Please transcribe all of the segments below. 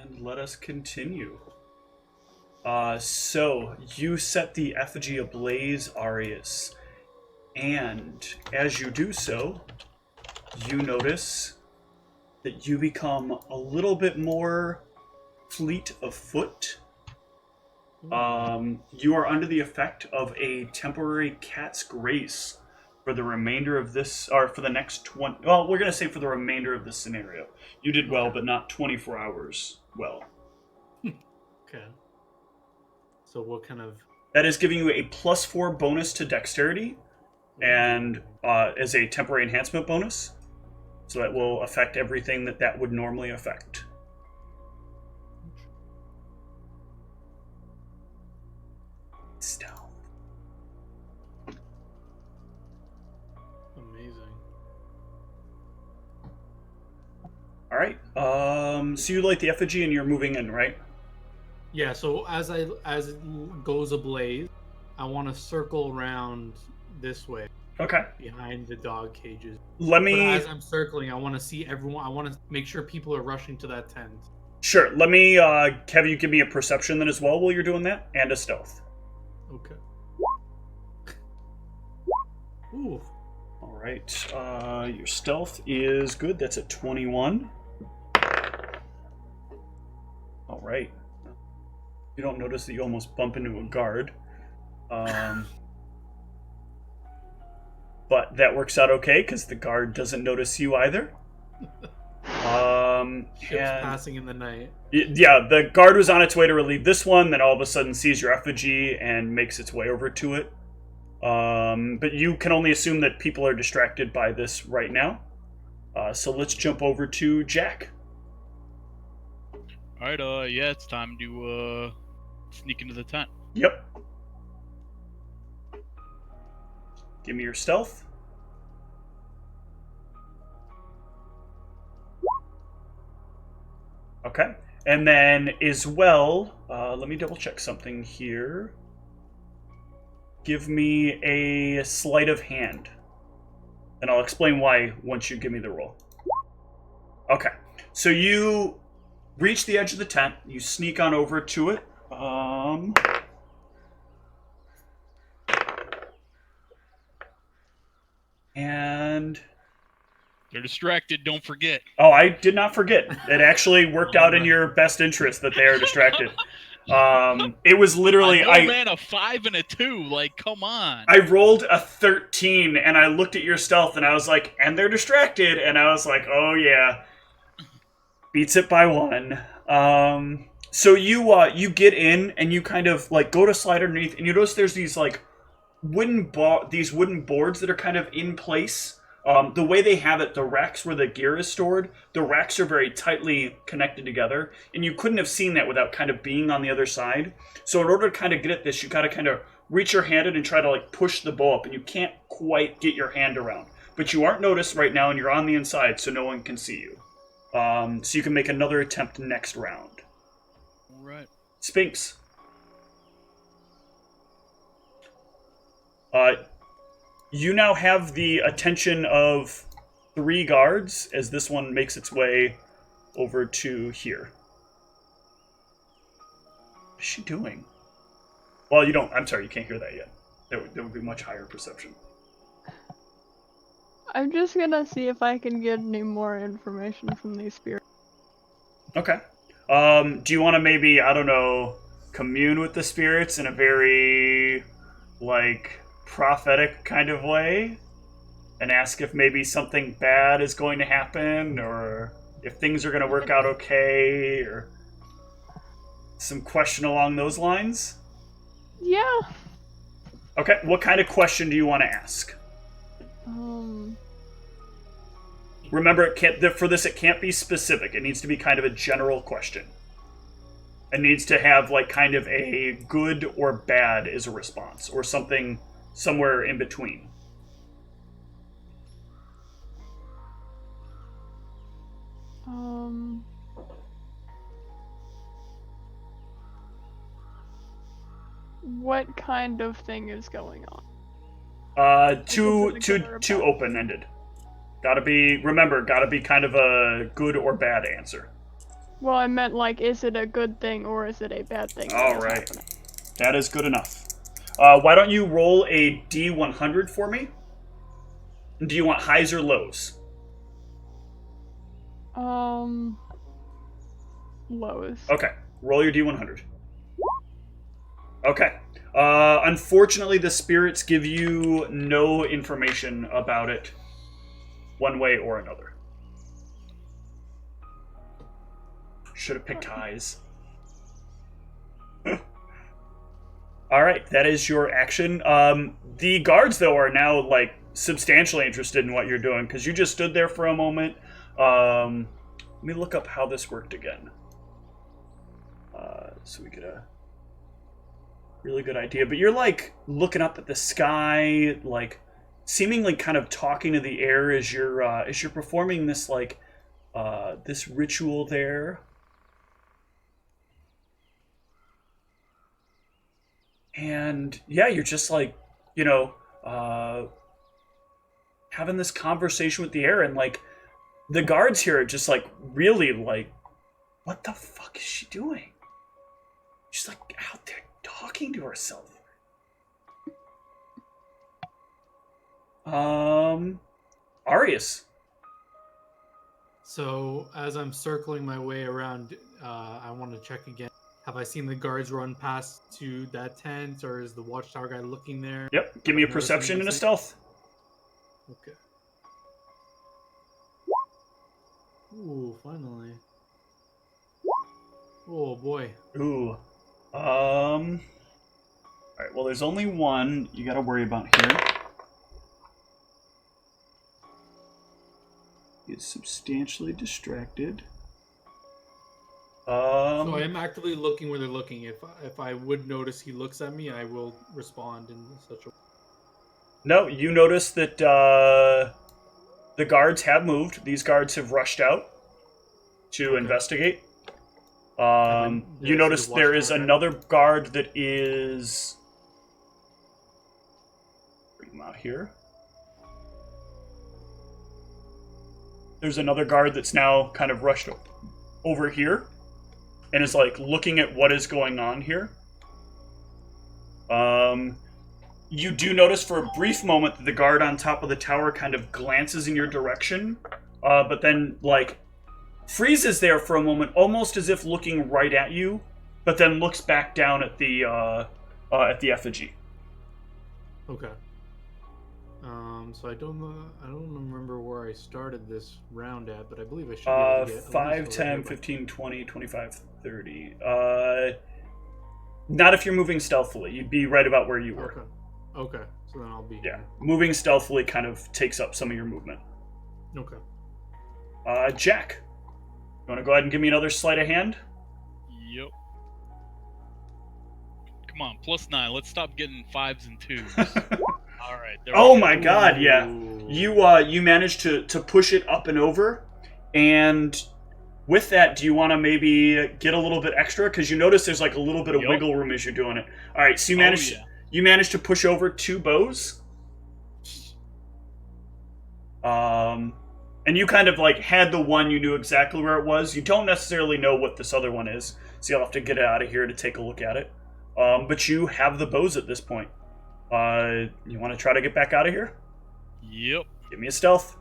And let us continue. So, you set the effigy ablaze, Arius. And as you do so, you notice that you become a little bit more fleet of foot. You are under the effect of a temporary cat's grace for the remainder of this, or for the next 20, well, we're going to say for the remainder of this scenario. You did well, but not 24 hours well. Okay. So what kind of... That is giving you a +4 bonus to dexterity, and as a temporary enhancement bonus. So that will affect everything that would normally affect. Stealth. Amazing. All right. So you light the effigy and you're moving in, right? Yeah. So as it goes ablaze, I want to circle around this way. Okay. Behind the dog cages. But as I'm circling, I want to see everyone. I want to make sure people are rushing to that tent. Sure. Let me have you give me a perception then as well while you're doing that, and a stealth. Okay. Ooh. All right. Your stealth is good. That's a 21. All right. You don't notice that you almost bump into a guard. But that works out okay because the guard doesn't notice you either. Ships passing in the night. Yeah, the guard was on its way to relieve this one, then all of a sudden sees your effigy and makes its way over to it. But you can only assume that people are distracted by this right now. So let's jump over to Jack. Alright, yeah, it's time to sneak into the tent. Yep. Give me your stealth. Okay. And then as well, let me double check something here. Give me a sleight of hand. And I'll explain why once you give me the roll. Okay. So you reach the edge of the tent. You sneak on over to it. And they're distracted, don't forget. Oh, I did not forget. It actually worked out in your best interest that they are distracted. It was literally man, a 5 and a 2. Like, come on. I rolled a 13 and I looked at your stealth and I was like, and they're distracted, and I was like, oh yeah. Beats it by 1. So you get in and you kind of like go to slide underneath, and you notice there's these like wooden boards that are kind of in place. The way they have it, the racks where the gear is stored, the racks are very tightly connected together, and you couldn't have seen that without kind of being on the other side. So in order to kind of get at this, you gotta kind of reach your hand in and try to like push the bow up, and you can't quite get your hand around. But you aren't noticed right now, and you're on the inside, so no one can see you. So you can make another attempt next round. All right. Sphinx. You now have the attention of 3 guards as this one makes its way over to here. What is she doing? Well, you don't. I'm sorry, you can't hear that yet. That would be much higher perception. I'm just gonna see if I can get any more information from these spirits. Okay. Do you want to maybe, I don't know, commune with the spirits in a very, like, prophetic kind of way? And ask if maybe something bad is going to happen, or if things are going to work out okay, or some question along those lines? Yeah. Okay, what kind of question do you want to ask? Remember, it can't be specific. It needs to be kind of a general question. It needs to have like kind of a good or bad as a response, or something somewhere in between. What kind of thing is going on? Too open-ended. Gotta be kind of a good or bad answer. Well, I meant like, is it a good thing or is it a bad thing? that All is right. happening? That is good enough. Why don't you roll a D100 for me? Do you want highs or lows? Lows. Okay. Roll your D100. Okay. Unfortunately, the spirits give you no information about it, one way or another. Should have picked highs. All right, that is your action. The guards, though, are now like substantially interested in what you're doing because you just stood there for a moment. Let me look up how this worked again, so we get a really good idea. But you're like looking up at the sky, like seemingly kind of talking to the air as you're performing this like this ritual there. And yeah, you're just like, having this conversation with the air, and like the guards here are just like really like, what the fuck is she doing? She's like out there talking to herself. Arius. So as I'm circling my way around, I want to check again. Have I seen the guards run past to that tent, or is the watchtower guy looking there? Yep. Give me a perception and a stealth. Okay. Ooh, finally. Oh boy. Ooh. All right. Well, there's only one you got to worry about here. He's substantially distracted. So I am actively looking where they're looking. If I would notice he looks at me, I will respond in such a. No, you notice that the guards have moved. These guards have rushed out to investigate. You notice there is another guard that is. Bring him out here. There's another guard that's now kind of rushed over here and is like looking at what is going on here. You do notice for a brief moment that the guard on top of the tower kind of glances in your direction, but then like freezes there for a moment, almost as if looking right at you, but then looks back down at the effigy. Okay. So I don't remember where I started this round at, but I believe I should be able to get 5, 10, 15, 20, 25, 30. Not if you're moving stealthily. You'd be right about where you were. Okay. So then I'll be Yeah. Moving stealthily kind of takes up some of your movement. Okay. Jack, you want to go ahead and give me another sleight of hand? Yep. Come on, +9. Let's stop getting 5s and 2s. All right. Oh my god, yeah. You managed to push it up and over, and with that, do you want to maybe get a little bit extra? Because you notice there's like a little bit of wiggle room as you're doing it. All right, so you managed to push over 2 bows. And you kind of like had the one you knew exactly where it was. You don't necessarily know what this other one is, so you'll have to get it out of here to take a look at it. But you have the bows at this point. You want to try to get back out of here? Yep. Give me a stealth.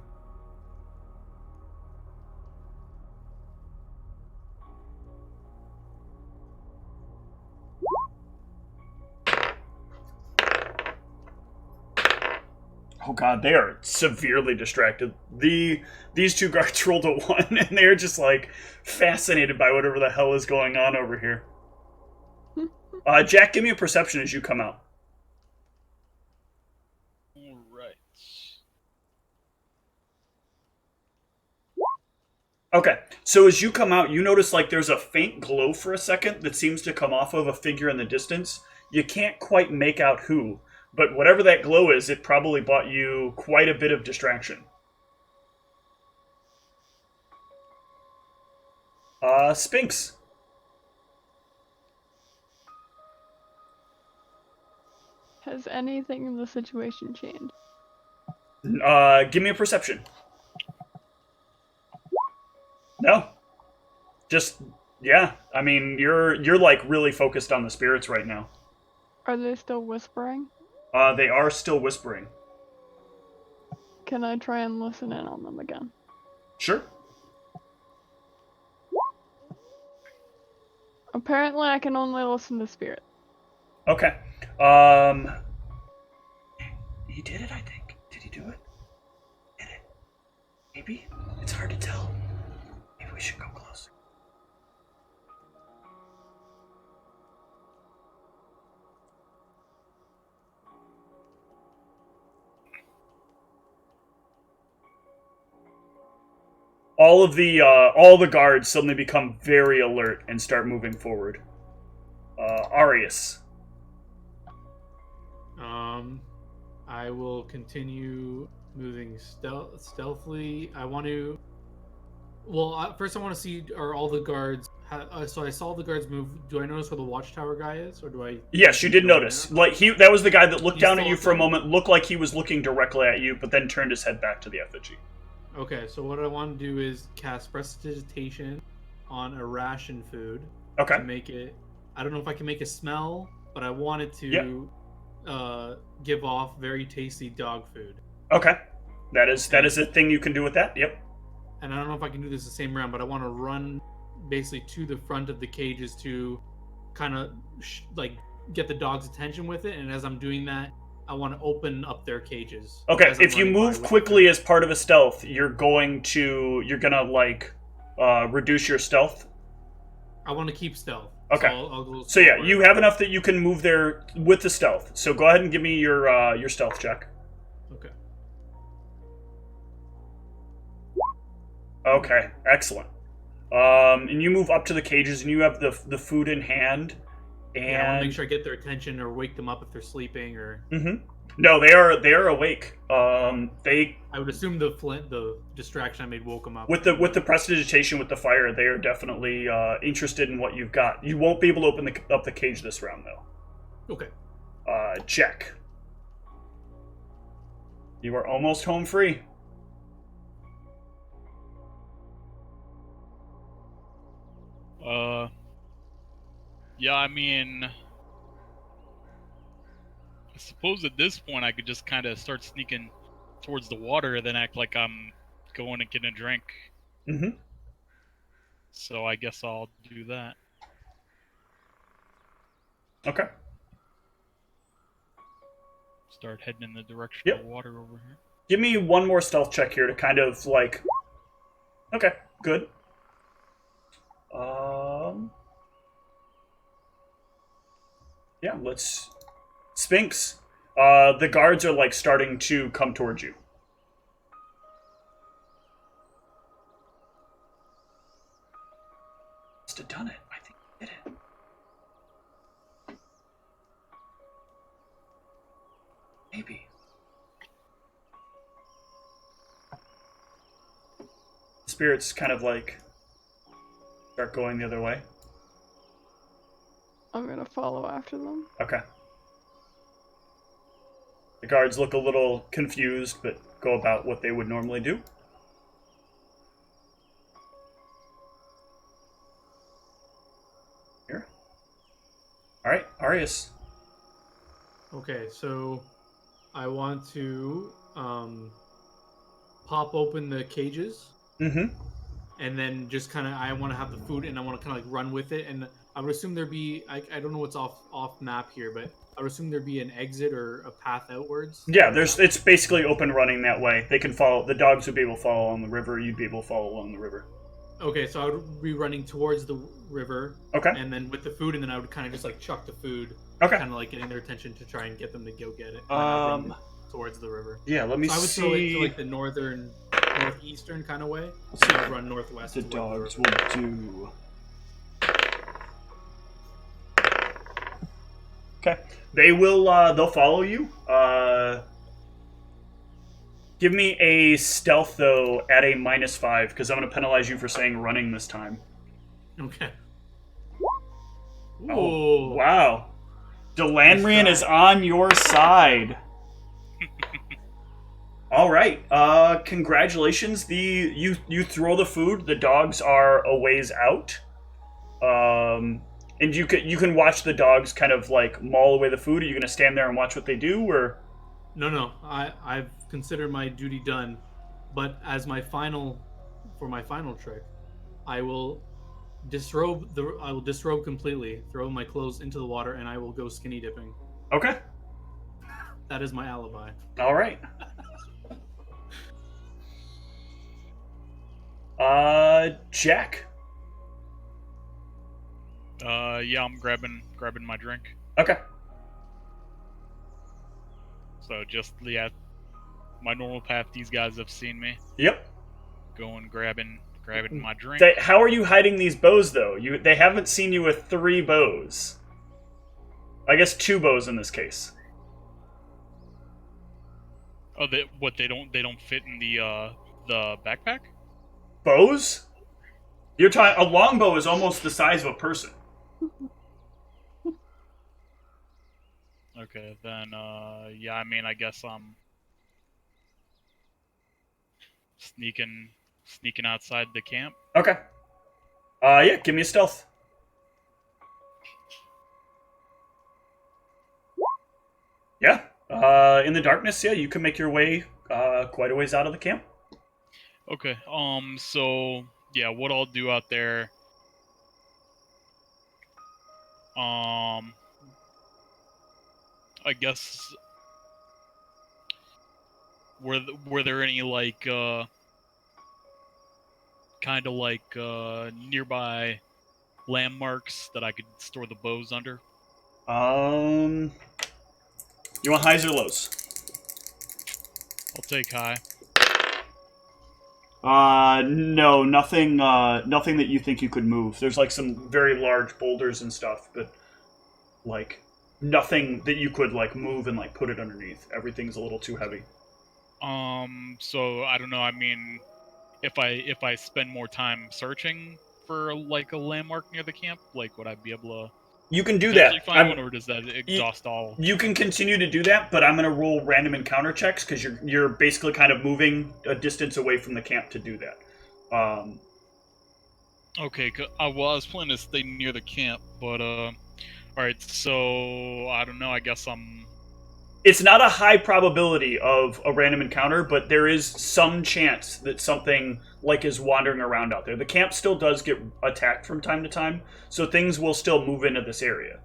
Oh god, they are severely distracted. These 2 guards rolled a 1, and they're just like fascinated by whatever the hell is going on over here. Jack, give me a perception as you come out. All right. Okay, so as you come out, you notice like there's a faint glow for a second that seems to come off of a figure in the distance. You can't quite make out who, but whatever that glow is, it probably bought you quite a bit of distraction. Sphinx. Has anything in the situation changed? Give me a perception. No. just yeah. I mean, you're like really focused on the spirits right now. Are they still whispering? They are still whispering. Can I try and listen in on them again? Sure. Apparently, I can only listen to spirit. Okay. He did it, I think. Did he do it? Did it? Maybe? It's hard to tell. Maybe we should go closer. All the guards suddenly become very alert and start moving forward. Arius. I will continue moving stealthily. I want to. Well, first I want to see are all the guards. So I saw the guards move. Do I notice where the watchtower guy is, or do I? Yes, you did notice. Like that was the guy that looked He's down at you still for a looking? moment, looked like he was looking directly at you, but then turned his head back to the effigy. Okay, so what I want to do is cast Prestidigitation on a ration food Okay. to make it. I don't know if I can make it smell, but I want it to give off very tasty dog food. Okay. That is a thing you can do with that. Yep. And I don't know if I can do this the same round, but I want to run basically to the front of the cages to kind of like get the dog's attention with it. And as I'm doing that, I want to open up their cages. Okay, as I'm if you running by move with quickly them. as part of a stealth, you're gonna like reduce your stealth. I want to keep stealth. Okay. So I'll go So yeah, slower. you have enough that you can move there with the stealth. So go ahead and give me your stealth check. Okay. Okay, excellent. And you move up to the cages, and you have the food in hand. And Yeah, I want to make sure I get their attention or wake them up if they're sleeping or. No, they are awake. They I would assume the distraction I made woke them up. with the prestidigitation with the fire, they are definitely interested in what you've got. You won't be able to open up the cage this round though. Okay. Check. You are almost home free. Yeah, I mean, I suppose at this point I could just kind of start sneaking towards the water, then act like I'm going to get a drink. Mm-hmm. So I guess I'll do that. Okay. Start heading in the direction Yep. of water over here. Give me one more stealth check here to kind of like. Okay, good. Yeah, let's. Sphinx. The guards are like starting to come towards you. Must have done it. I think he did it. Maybe. Spirits kind of like start going the other way. I'm gonna follow after them. Okay. The guards look a little confused, but go about what they would normally do. Here. Alright, Arius. Okay, so I want to pop open the cages. Mm-hmm. And then just kind of, I want to have the food and I want to kind of like run with it. And I would assume there'd be, I don't know what's off map here, but I would assume there'd be an exit or a path outwards. Yeah, it's basically open running that way. They can follow, the dogs would be able to follow along the river, you'd be able to follow along the river. Okay, so I would be running towards the river. Okay. And then with the food, and then I would kind of just like chuck the food. Okay. Kind of like getting their attention to try and get them to go get it. Towards the river. Yeah, let me So I would see. throw it to like the northeastern kind of way. See So I'd run northwest. the toward dogs river. will do. Okay. They will, they'll follow you. Give me a stealth, though, at a -5, because I'm going to penalize you for saying running this time. Okay. Oh, Ooh. wow. Delandrian Nice is on your side. All right. Congratulations. You throw the food. The dogs are a ways out. And you can watch the dogs kind of like maul away the food. Are you gonna stand there and watch what they do, or? No. I've considered my duty done, but as my final trick, I will disrobe completely, throw my clothes into the water, and I will go skinny dipping. Okay. That is my alibi. All right. Jack. Yeah, I'm grabbing my drink. Okay. So just my normal path. These guys have seen me. Yep. Going grabbing my drink. How are you hiding these bows though? They haven't seen you with 3 bows. I guess 2 bows in this case. Oh, they don't fit in the backpack? Bows? You're talking a longbow is almost the size of a person. Okay, then yeah, I mean, I guess I'm sneaking outside the camp. Okay. Yeah, give me a stealth. Yeah. In the darkness, yeah, you can make your way quite a ways out of the camp. Okay. So yeah, what I'll do out there. I guess. Were there any like kind of like nearby landmarks that I could store the bows under? You want highs or lows? I'll take high. No, nothing that you think you could move. There's like some very large boulders and stuff, but like nothing that you could like move and like put it underneath. Everything's a little too heavy. So I don't know. I mean, if I spend more time searching for like a landmark near the camp, like would I be able to? You can do that. Find one, or does that exhaust all? You can continue to do that, but I'm going to roll random encounter checks because you're basically kind of moving a distance away from the camp to do that. Okay. Well, I was planning to stay near the camp, but all right. So I don't know. I guess I'm. It's not a high probability of a random encounter, but there is some chance that something like is wandering around out there. The camp still does get attacked from time to time, so things will still move into this area.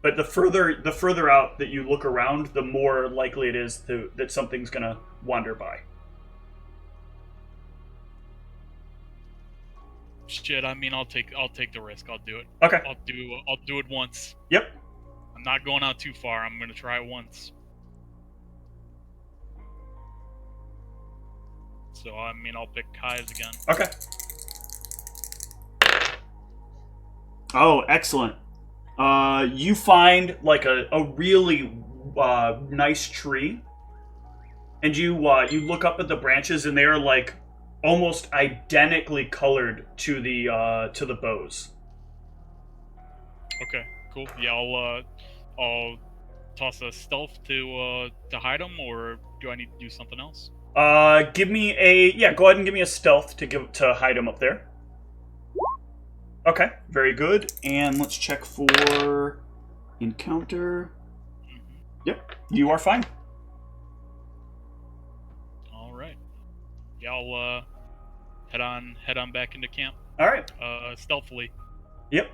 But the further out that you look around, the more likely it is that something's gonna wander by. Shit. I mean, I'll take the risk. I'll do it. Okay. I'll do it once. Yep. I'm not going out too far. I'm gonna try it once. So, I mean, I'll pick highs again. Okay. Oh, excellent. You find like a really nice tree, and you look up at the branches, and they are like almost identically colored to the bows. Okay, cool. Yeah, I'll toss a stealth to hide them, or do I need to do something else? Give me go ahead and give me a stealth to hide him up there. Okay, very good. And let's check for encounter. Mm-hmm. Yep, you are fine. All right. Yeah, I'll head on back into camp. All right. Stealthily. Yep.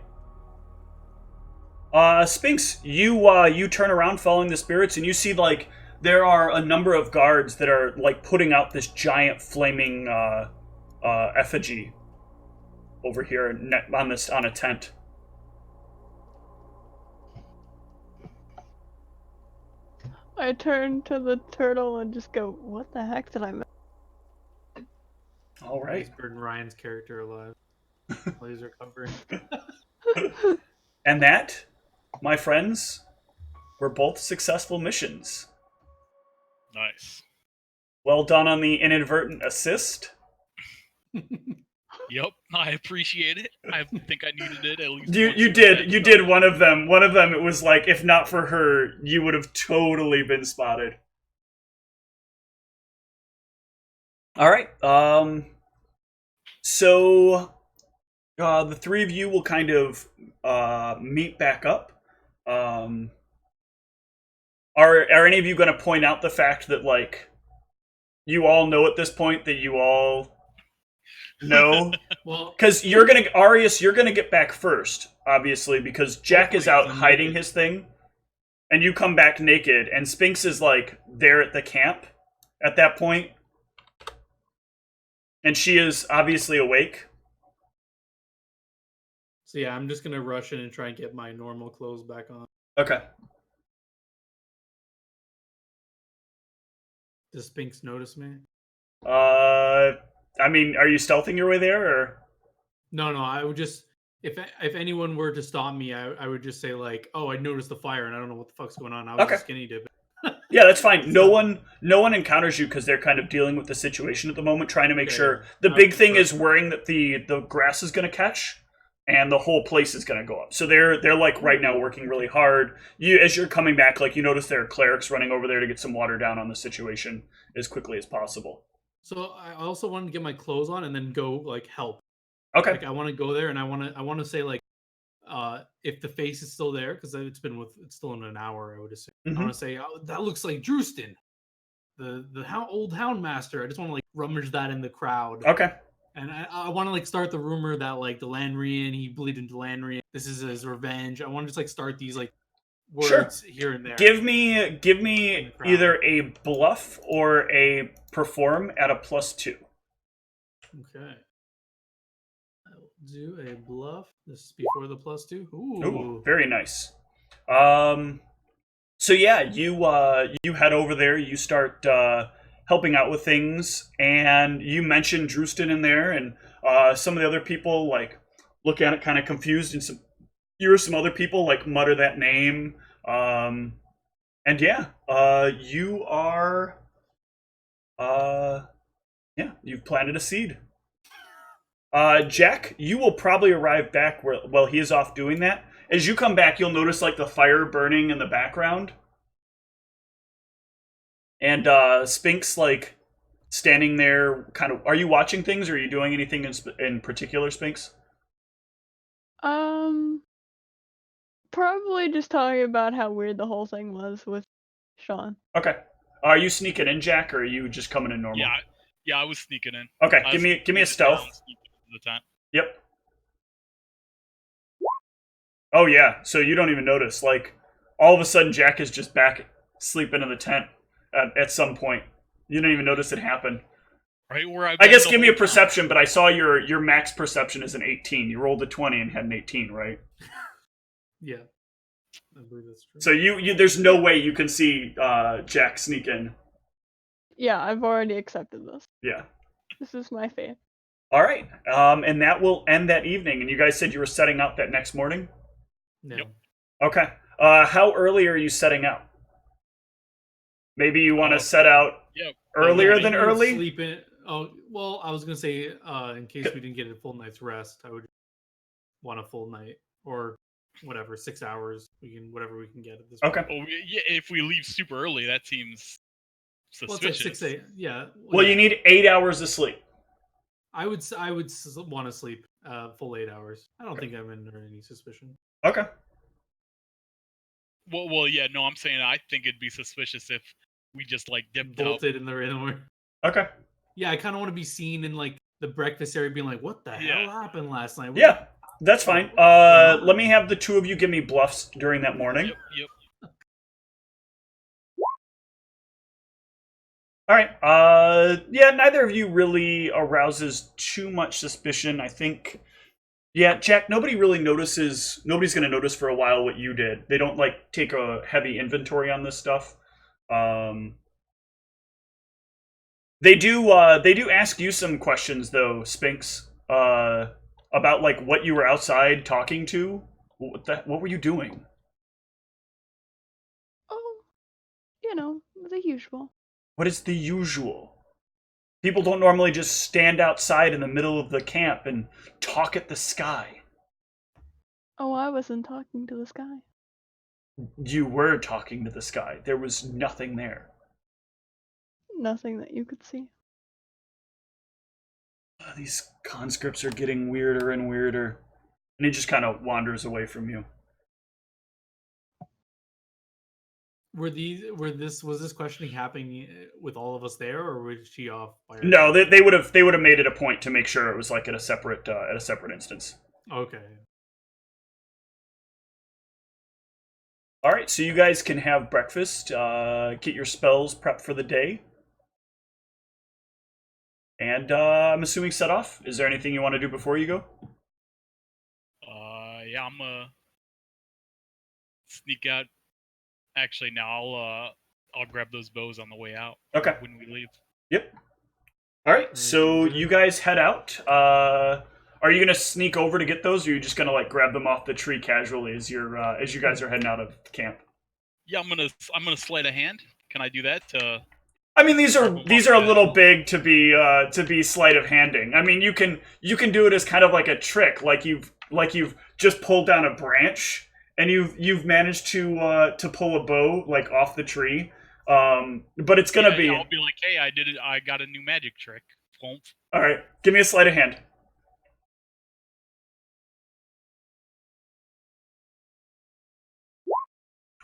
Sphinx, you turn around following the spirits, and you see like there are a number of guards that are like putting out this giant flaming effigy over here on a tent. I turn to the turtle and just go, "What the heck did I miss?" All right. He's burned Ryan's character alive. Laser covering. And that, my friends, were both successful missions. Nice. Well done on the inadvertent assist. Yep, I appreciate it. I think I needed it at least. You did one of them. One of them, it was like, if not for her, you would have totally been spotted. All right. So the three of you will kind of meet back up. Are any of you going to point out the fact that like you all know at this point that you all know? Well, Because Arius, you're gonna get back first, obviously, because Jack is out hiding his thing, and you come back naked, and Sphinx is like there at the camp at that point, and she is obviously awake. so yeah, I'm just gonna rush in and try and get my normal clothes back on. Okay. Does Sphinx notice me? I mean, are you stealthing your way there, or? No, I would just if anyone were to stop me, I would just say like, oh, I noticed the fire and I don't know what the fuck's going on. I was Okay. just skinny dipping. Yeah, that's fine. No one encounters you because they're kind of dealing with the situation at the moment, trying to make sure. The big thing is worrying that the grass is going to catch, and the whole place is going to go up. So they're like right now working really hard. As you're coming back, like you notice there are clerics running over there to get some water down on the situation as quickly as possible. So I also wanted to get my clothes on and then go like help. Okay. Like I want to go there and I want to say like, if the face is still there because it's still in an hour, I would assume. Mhm. I want to say, oh, that looks like Drewston, the old hound master. I just want to like rummage that in the crowd. Okay. And I want to like start the rumor that like the Landrian, he believed in Delandrian. This is his revenge. I want to just like start these like words here and there. Give me either a bluff or a perform at a +2. Okay. I will do a bluff. This is before the +2. Ooh, very nice. So yeah, you head over there. You start helping out with things, and you mentioned Drewston in there, and some of the other people like look at it kind of confused, and you hear some other people like mutter that name, and yeah, you are, you've planted a seed. Jack, you will probably arrive back while he is off doing that. As you come back, you'll notice like the fire burning in the background. And Sphinx, like, standing there, kind of. Are you watching things, or are you doing anything in particular, Sphinx? Probably just talking about how weird the whole thing was with Sean. Okay. Are you sneaking in, Jack, or are you just coming in normal? Yeah, I was sneaking in. Okay, give me a stealth. The tent. Yep. Oh yeah, so you don't even notice. Like, all of a sudden, Jack is just back sleeping in the tent at some point. You don't even notice it happen. Right where I guess give me a perception, but I saw your max perception is an 18. You rolled a 20 and had an 18, right? Yeah, I believe that's true. So you there's no way you can see Jack sneak in. Yeah, I've already accepted this. Yeah. This is my fate. All right, and that will end that evening. And you guys said you were setting out that next morning? No. Yep. Okay. How early are you setting out? Maybe you want to set out earlier than early? Sleep in. Oh, well, I was going to say, in case we didn't get a full night's rest, I would want a full night. Or whatever, 6 hours. Whatever we can get at this point. Okay. Oh, yeah, if we leave super early, that seems suspicious. Well, it's like 6 8. Yeah. Well, you need 8 hours of sleep. I would want to sleep full 8 hours. I don't think I'm under any suspicion. Okay. Well, yeah, no, I'm saying I think it'd be suspicious if we just like dipped Bolted out. in the rhythm. Okay. Yeah, I kind of want to be seen in like the breakfast area, being like, "What the hell happened last night?" Yeah, that's fine. Let me have the two of you give me bluffs during that morning. Yep. All right. Yeah, neither of you really arouses too much suspicion. I think. Yeah, Jack. Nobody really notices. Nobody's going to notice for a while what you did. They don't like take a heavy inventory on this stuff. They do ask you some questions though, Sphinx. About like what you were outside talking to. What were you doing? Oh, the usual. What is the usual? People don't normally just stand outside in the middle of the camp and talk at the sky. Oh, I wasn't talking to the sky. You were talking to the sky. There was nothing there. Nothing that you could see. These conscripts are getting weirder and weirder. And he just kind of wanders away from you. Was this questioning happening with all of us there, or was she off by herself? No, they would have made it a point to make sure it was like at a separate instance. Okay. All right, so you guys can have breakfast, get your spells prepped for the day, and I'm assuming set off. Is there anything you want to do before you go? Yeah, I'm gonna sneak out. Actually, now I'll grab those bows on the way out. Okay. When we leave. Yep. All right, so you guys head out. Are you gonna sneak over to get those, or are you just gonna like grab them off the tree casually as you guys are heading out of camp? Yeah, I'm gonna slide a hand. Can I do that? I mean, these are a little big to be sleight of handing. I mean, you can do it as kind of like a trick, like you've just pulled down a branch and you've managed to pull a bow like off the tree. But it's gonna be. Yeah, I'll be like, hey, I did it. I got a new magic trick. Won't. All right, give me a sleight of hand.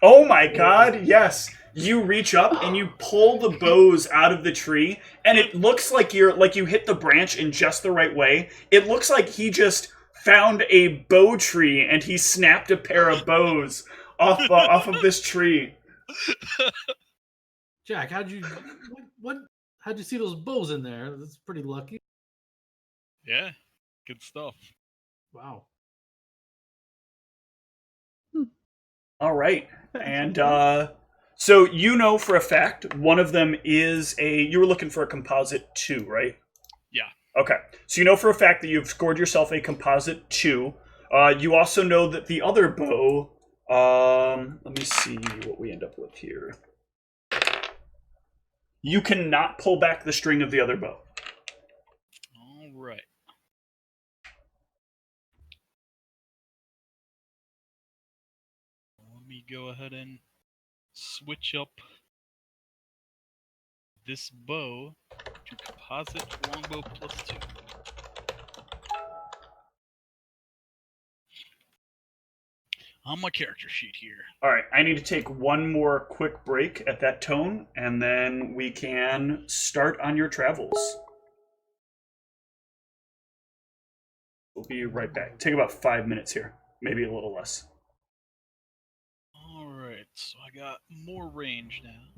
Oh my god, yes. You reach up and you pull the bows out of the tree, and it looks like you hit the branch in just the right way. It looks like he just found a bow tree and he snapped a pair of bows off of this tree. Jack, how'd you see those bows in there? That's pretty lucky. Yeah, good stuff. Wow. All right. And so you know for a fact one of them is you were looking for a composite 2, right? Yeah. Okay. So you know for a fact that you've scored yourself a composite 2. You also know that the other bow, let me see what we end up with here. You cannot pull back the string of the other bow. All right. Let me go ahead and switch up this bow to composite longbow +2. On my character sheet here. All right, I need to take one more quick break at that tone, and then we can start on your travels. We'll be right back. Take about 5 minutes here, maybe a little less. Alright, so I got more range now.